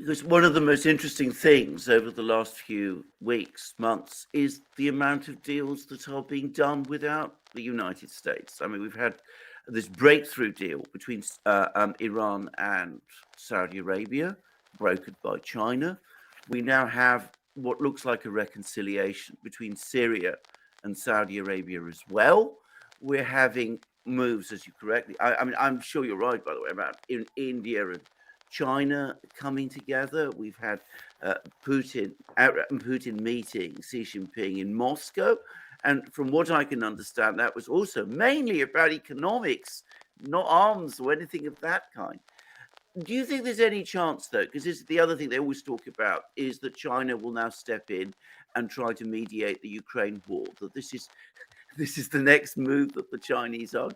Because one of the most interesting things over the last few weeks, months, is the amount of deals that are being done without the United States. I mean, we've had this breakthrough deal between Iran and Saudi Arabia, brokered by China. We now have what looks like a reconciliation between Syria and Saudi Arabia as well. We're having moves, as you correctly. I mean, I'm sure you're right, by the way, about in India and China coming together. We've had Putin meeting Xi Jinping in Moscow, and from what I can understand, that was also mainly about economics, not arms or anything of that kind. Do you think there's any chance, though, because this is the other thing they always talk about, is that China will now step in and try to mediate the Ukraine war? That this is the next move that the Chinese are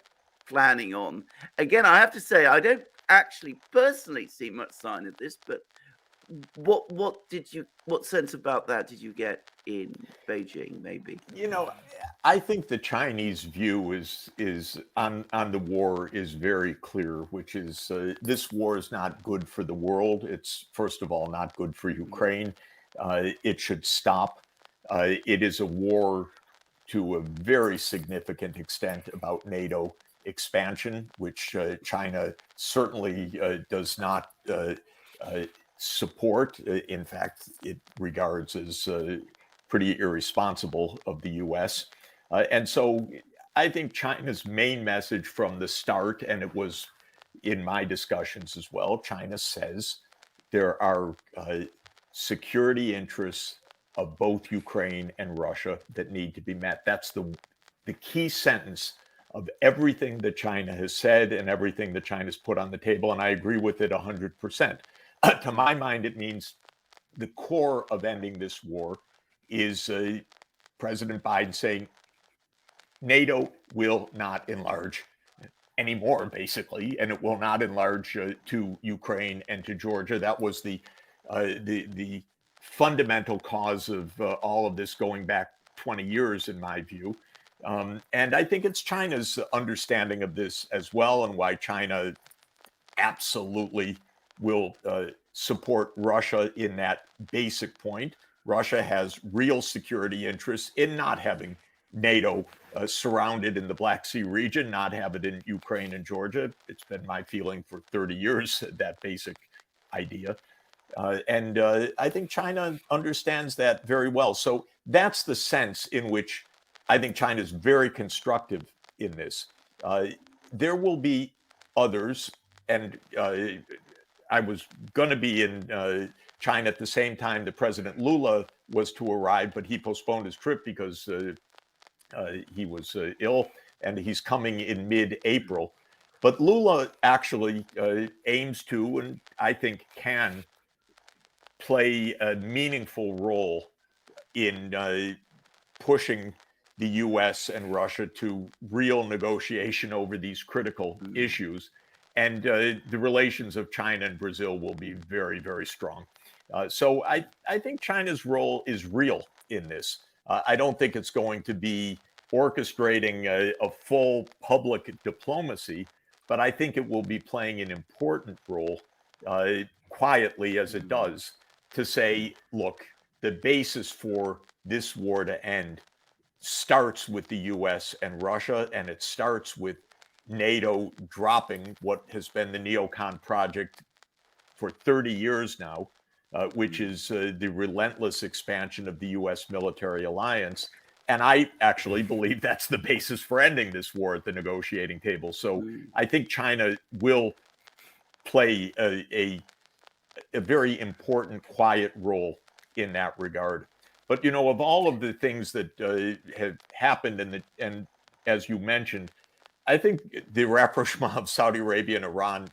planning on. Again, I have to say, I don't actually personally see much sign of this, but what sense about that did you get in Beijing, maybe? You know, I think the Chinese view is on the war is very clear, which is this war is not good for the world. It's first of all not good for Ukraine. It should stop. It is a war to a very significant extent about NATO expansion, which China certainly does not support. In fact, it regards as pretty irresponsible of the US. And so I think China's main message from the start, and it was in my discussions as well, China says there are security interests of both Ukraine and Russia that need to be met. That's the key sentence of everything that China has said and everything that China's put on the table. And I agree with it 100%. To my mind, it means the core of ending this war is President Biden saying NATO will not enlarge anymore, basically, and it will not enlarge to Ukraine and to Georgia. That was the fundamental cause of all of this going back 20 years, in my view. And I think it's China's understanding of this as well, and why China absolutely will support Russia in that basic point. Russia has real security interests in not having NATO surrounded in the Black Sea region, not have it in Ukraine and Georgia. It's been my feeling for 30 years, that basic idea. And I think China understands that very well. So that's the sense in which I think China is very constructive in this. There will be others, and I was going to be in China at the same time that President Lula was to arrive, but he postponed his trip because he was ill, and he's coming in mid-April. But Lula actually aims to, and I think can, play a meaningful role in pushing the US and Russia to real negotiation over these critical issues. And the relations of China and Brazil will be very, very strong. So I think China's role is real in this. I don't think it's going to be orchestrating a full public diplomacy, but I think it will be playing an important role quietly as it does to say, look, the basis for this war to end starts with the US and Russia, and it starts with NATO dropping what has been the neocon project for 30 years now, which is the relentless expansion of the US military alliance. And I actually believe that's the basis for ending this war at the negotiating table. So I think China will play a very important, quiet role in that regard. But, you know, of all of the things that have happened, and as you mentioned, I think the rapprochement of Saudi Arabia and Iran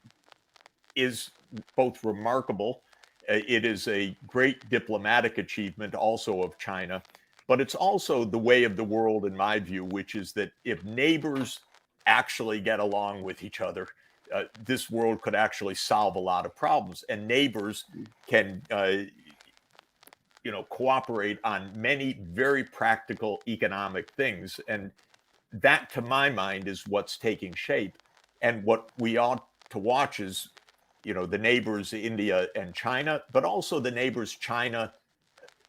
is both remarkable. It is a great diplomatic achievement also of China, but it's also the way of the world, in my view, which is that if neighbors actually get along with each other, this world could actually solve a lot of problems. And neighbors can cooperate on many very practical economic things. And that, to my mind, is what's taking shape. And what we ought to watch is the neighbors India and China, but also the neighbors China,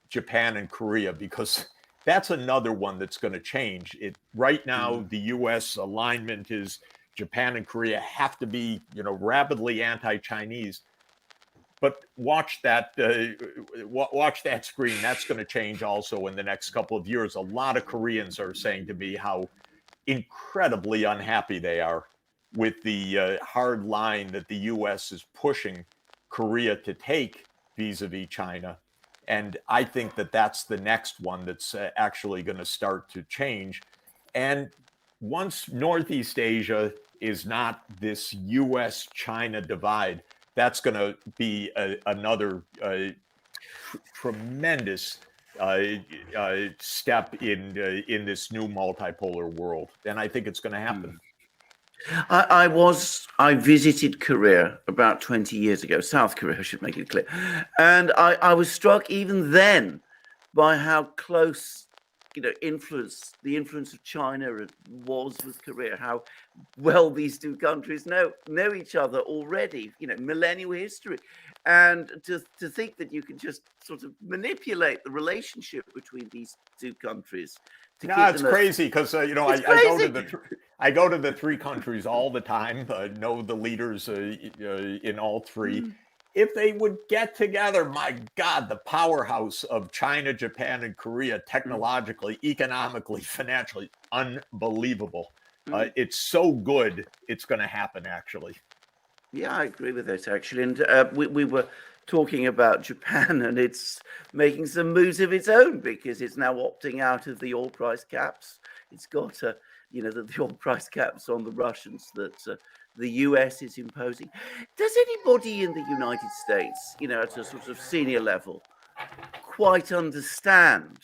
Japan, and Korea, because that's another one that's going to change. Right now, the U.S. alignment is Japan and Korea have to be, rapidly anti-Chinese. But watch that screen. That's going to change also in the next couple of years. A lot of Koreans are saying to me how incredibly unhappy they are with the hard line that the U.S. is pushing Korea to take vis-a-vis China. And I think that that's the next one that's actually going to start to change. And once Northeast Asia is not this U.S.-China divide, that's going to be another tremendous step in this new multipolar world, and I think it's going to happen. I visited Korea about 20 years ago, South Korea, I should make it clear. And I was struck even then by how close, the influence of China was with Korea, how well these two countries know each other already, millennial history. And to think that you can just sort of manipulate the relationship between these two countries. No, it's crazy because I go to the three countries all the time. Know the leaders in all three. If they would get together, my God, the powerhouse of China, Japan, and Korea, technologically, economically, financially, unbelievable. It's so good. It's going to happen, actually. Yeah, I agree with that, actually. And we were talking about Japan, and it's making some moves of its own because it's now opting out of the oil price caps. It's got, the oil price caps on the Russians that the US is imposing. Does anybody in the United States, at a sort of senior level, quite understand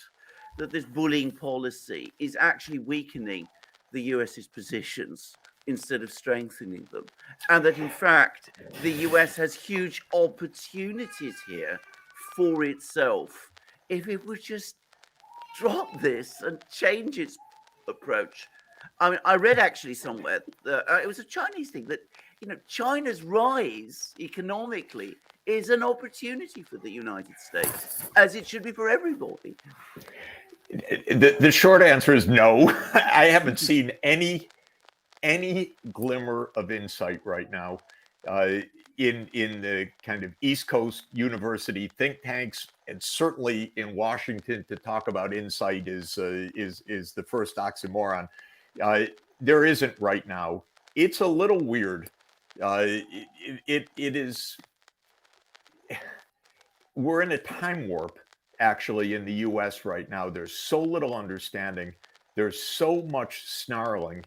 that this bullying policy is actually weakening the US's positions instead of strengthening them? And that in fact, the US has huge opportunities here for itself if it would just drop this and change its approach. I mean, I read actually somewhere that it was a Chinese thing that China's rise economically is an opportunity for the United States, as it should be for everybody. The short answer is no. I haven't seen any glimmer of insight right now in the kind of East Coast university think tanks, and certainly in Washington. To talk about insight is the first oxymoron. There isn't right now. It's a little weird. It is. We're in a time warp, actually, in the U.S. right now. There's so little understanding. There's so much snarling.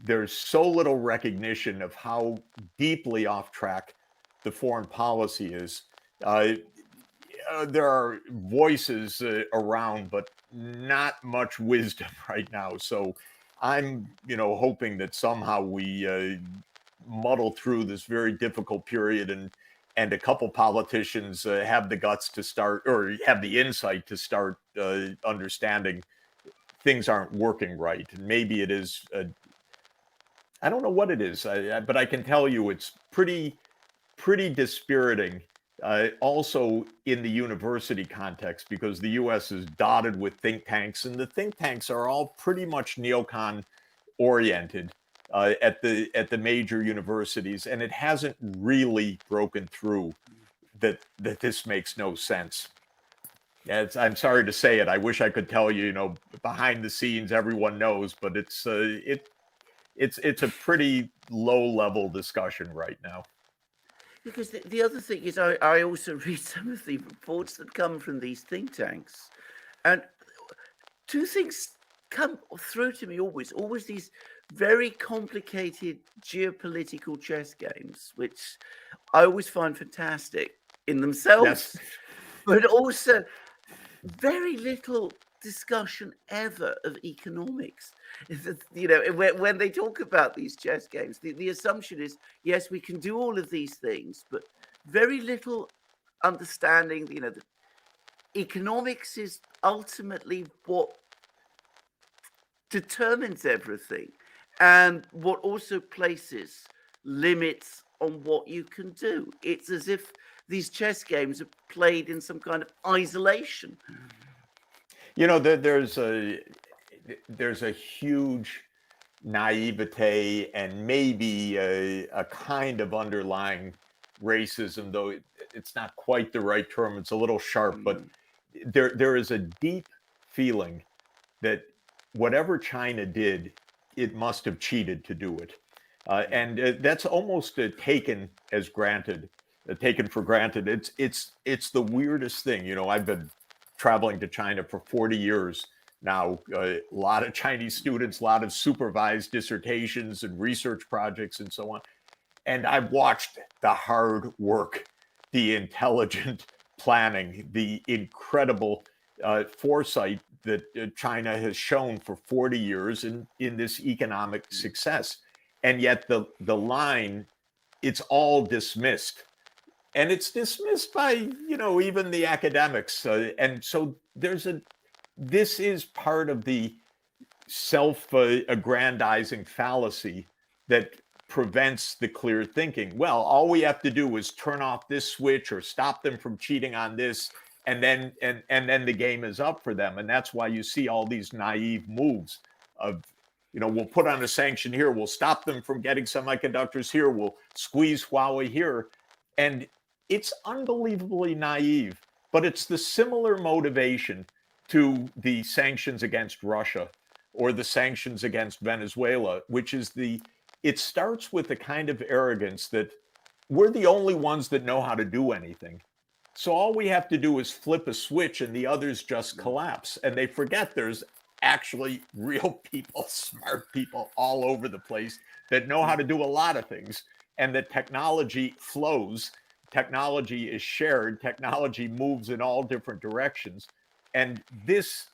There's so little recognition of how deeply off track the foreign policy is. There are voices around, but not much wisdom right now. So I'm, hoping that somehow we muddle through this very difficult period, and a couple politicians have the guts to start, or have the insight to start understanding things aren't working right. And maybe it is, I don't know what it is, but I can tell you it's pretty dispiriting. Also in the university context, because the U.S. is dotted with think tanks, and the think tanks are all pretty much neocon oriented at the major universities, and it hasn't really broken through that this makes no sense. I'm sorry to say it. I wish I could tell you, behind the scenes everyone knows, but it's a pretty low level discussion right now. Because the other thing is, I also read some of the reports that come from these think tanks, and two things come through to me always these very complicated geopolitical chess games, which I always find fantastic in themselves, but also very little discussion ever of economics. When they talk about these chess games, the assumption is, yes, we can do all of these things, but very little understanding. The economics is ultimately what determines everything, and what also places limits on what you can do. It's as if these chess games are played in some kind of isolation. You know, there's a huge naivete and maybe a kind of underlying racism, though it's not quite the right term. It's a little sharp, but there is a deep feeling that whatever China did, it must have cheated to do it. And that's almost taken as granted, taken for granted. It's the weirdest thing. You know, I've been traveling to China for 40 years now. A lot of Chinese students, a lot of supervised dissertations and research projects and so on. And I've watched the hard work, the intelligent planning, the incredible foresight that China has shown for 40 years in this economic success. And yet the line, it's all dismissed. And it's dismissed by, you know, even the academics. And so this is part of the self-aggrandizing fallacy that prevents the clear thinking. Well, all we have to do is turn off this switch or stop them from cheating on this, and then the game is up for them. And that's why you see all these naive moves of, you know, we'll put on a sanction here, we'll stop them from getting semiconductors here, we'll squeeze Huawei here. And it's unbelievably naive, but it's the similar motivation to the sanctions against Russia or the sanctions against Venezuela, which is it starts with the kind of arrogance that we're the only ones that know how to do anything. So all we have to do is flip a switch and the others just collapse. And they forget there's actually real people, smart people all over the place that know how to do a lot of things, and that technology flows, technology is shared, technology moves in all different directions. And this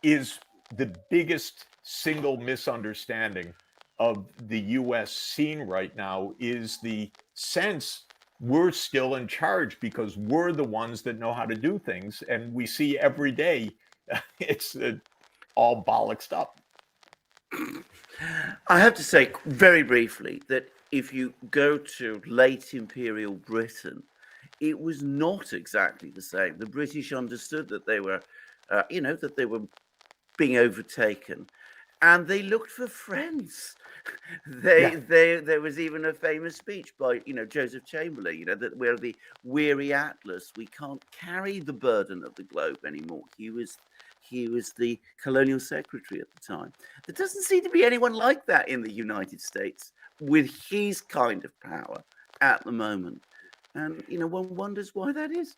is the biggest single misunderstanding of the US scene right now, is the sense we're still in charge because we're the ones that know how to do things. And we see every day it's all bollocksed up. I have to say very briefly that if you go to late imperial Britain, it was not exactly the same. The British understood that they were, that they were being overtaken, and they looked for friends. There was even a famous speech by Joseph Chamberlain, that we're the weary atlas. We can't carry the burden of the globe anymore. He was the colonial secretary at the time. There doesn't seem to be anyone like that in the United States with his kind of power at the moment. And one wonders why that is.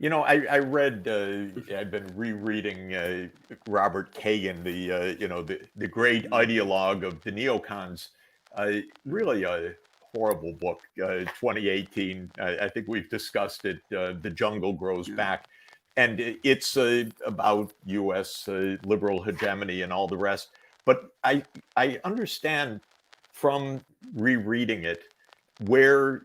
You know, I read. I've been rereading Robert Kagan, the great ideologue of the neocons. Really a horrible book. 2018. I think we've discussed it. The Jungle Grows Back, and it's about U.S. Liberal hegemony and all the rest. But I understand from rereading it where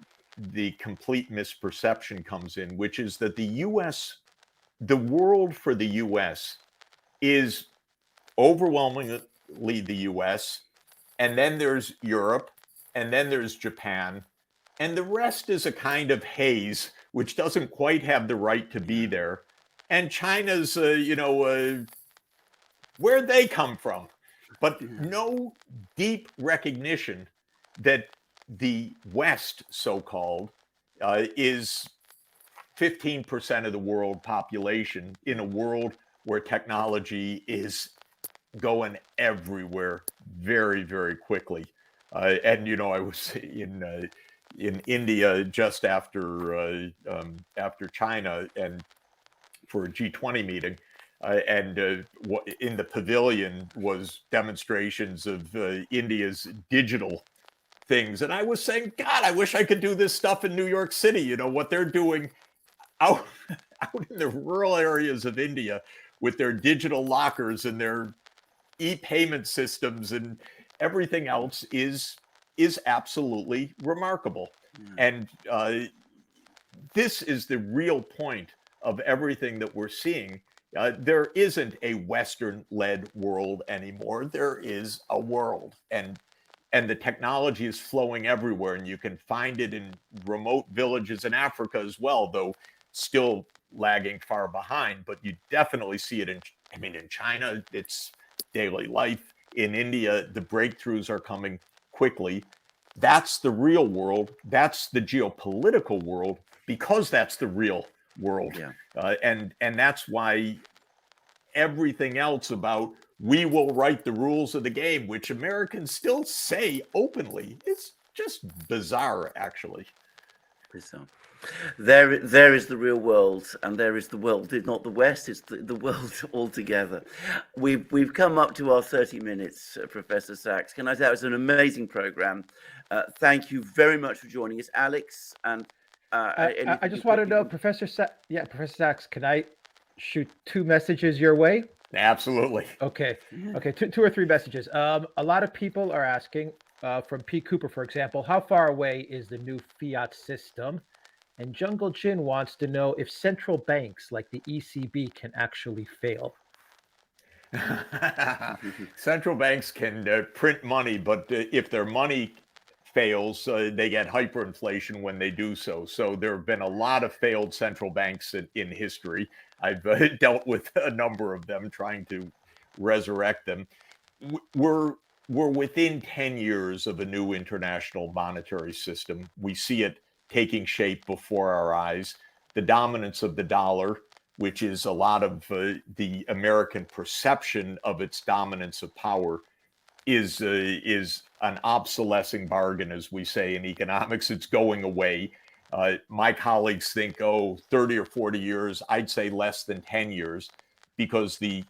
the complete misperception comes in, which is that the world for the US is overwhelmingly the US, and then there's Europe, and then there's Japan, and the rest is a kind of haze, which doesn't quite have the right to be there. And China's, where they come from, but no deep recognition that the West, so-called, is 15% of the world population in a world where technology is going everywhere very, very quickly. And I was in India just after China and for a G20 meeting. And in the pavilion was demonstrations of India's digital things. And I was saying, God, I wish I could do this stuff in New York City. What they're doing out in the rural areas of India with their digital lockers and their e-payment systems and everything else is absolutely remarkable. And this is the real point of everything that we're seeing. There isn't a Western-led world anymore. There is a world. And and the technology is flowing everywhere, and you can find it in remote villages in Africa as well, though still lagging far behind. But you definitely see it in China, it's daily life. In India, the breakthroughs are coming quickly. That's the real world. That's the geopolitical world, because that's the real world. Yeah. And that's why everything else about we will write the rules of the game, which Americans still say openly, it's just bizarre, actually. Bizarre. There is the real world, and there is the world, not the West, it's the world altogether. We've come up to our 30 minutes, Professor Sachs. Can I say it was an amazing program? Thank you very much for joining us, Alex. And I just want to know, Professor Sachs, can I shoot 2 messages your way? Absolutely. Okay. 2 or 3 messages. A lot of people are asking, from P. Cooper, for example, how far away is the new fiat system? And Jungle Jin wants to know if central banks like the ECB can actually fail. Central banks can print money, but if their money fails, they get hyperinflation when they do so. So there have been a lot of failed central banks in history. I've dealt with a number of them, trying to resurrect them. We're within 10 years of a new international monetary system. We see it taking shape before our eyes. The dominance of the dollar, which is a lot of the American perception of its dominance of power, is an obsolescing bargain, as we say in economics. It's going away. My colleagues think, 30 or 40 years. I'd say less than 10 years, because the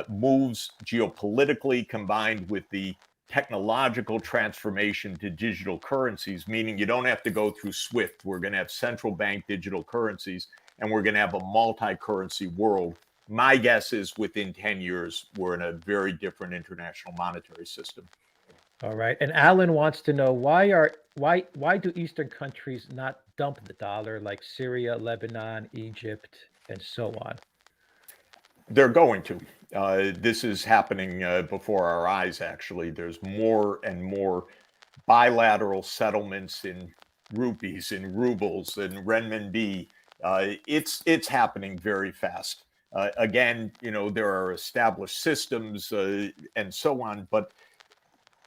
moves geopolitically combined with the technological transformation to digital currencies, meaning you don't have to go through SWIFT. We're going to have central bank digital currencies, and we're going to have a multi-currency world. My guess is within 10 years, we're in a very different international monetary system. All right. And Alan wants to know, why do Eastern countries not dump the dollar, like Syria, Lebanon, Egypt, and so on? They're going to. This is happening before our eyes, actually. There's more and more bilateral settlements in rupees, in rubles, in renminbi. It's happening very fast. Again, there are established systems and so on. But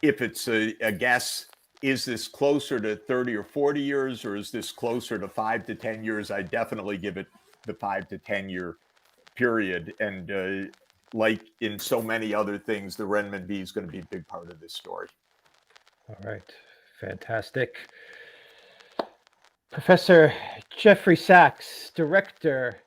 if it's a guess, is this closer to 30 or 40 years, or is this closer to 5 to 10 years? I definitely give it the 5 to 10 year period. And like in so many other things, the renminbi is going to be a big part of this story. All right. Fantastic. Professor Jeffrey Sachs, Director,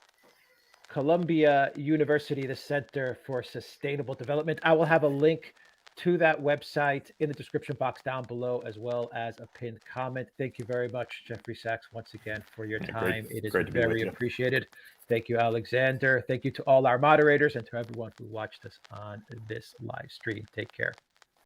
Columbia University, the Center for Sustainable Development. I will have a link to that website in the description box down below, as well as a pinned comment. Thank you very much, Jeffrey Sachs, once again, for your time. It is very appreciated. Thank you, Alexander. Thank you to all our moderators and to everyone who watched us on this live stream. Take care.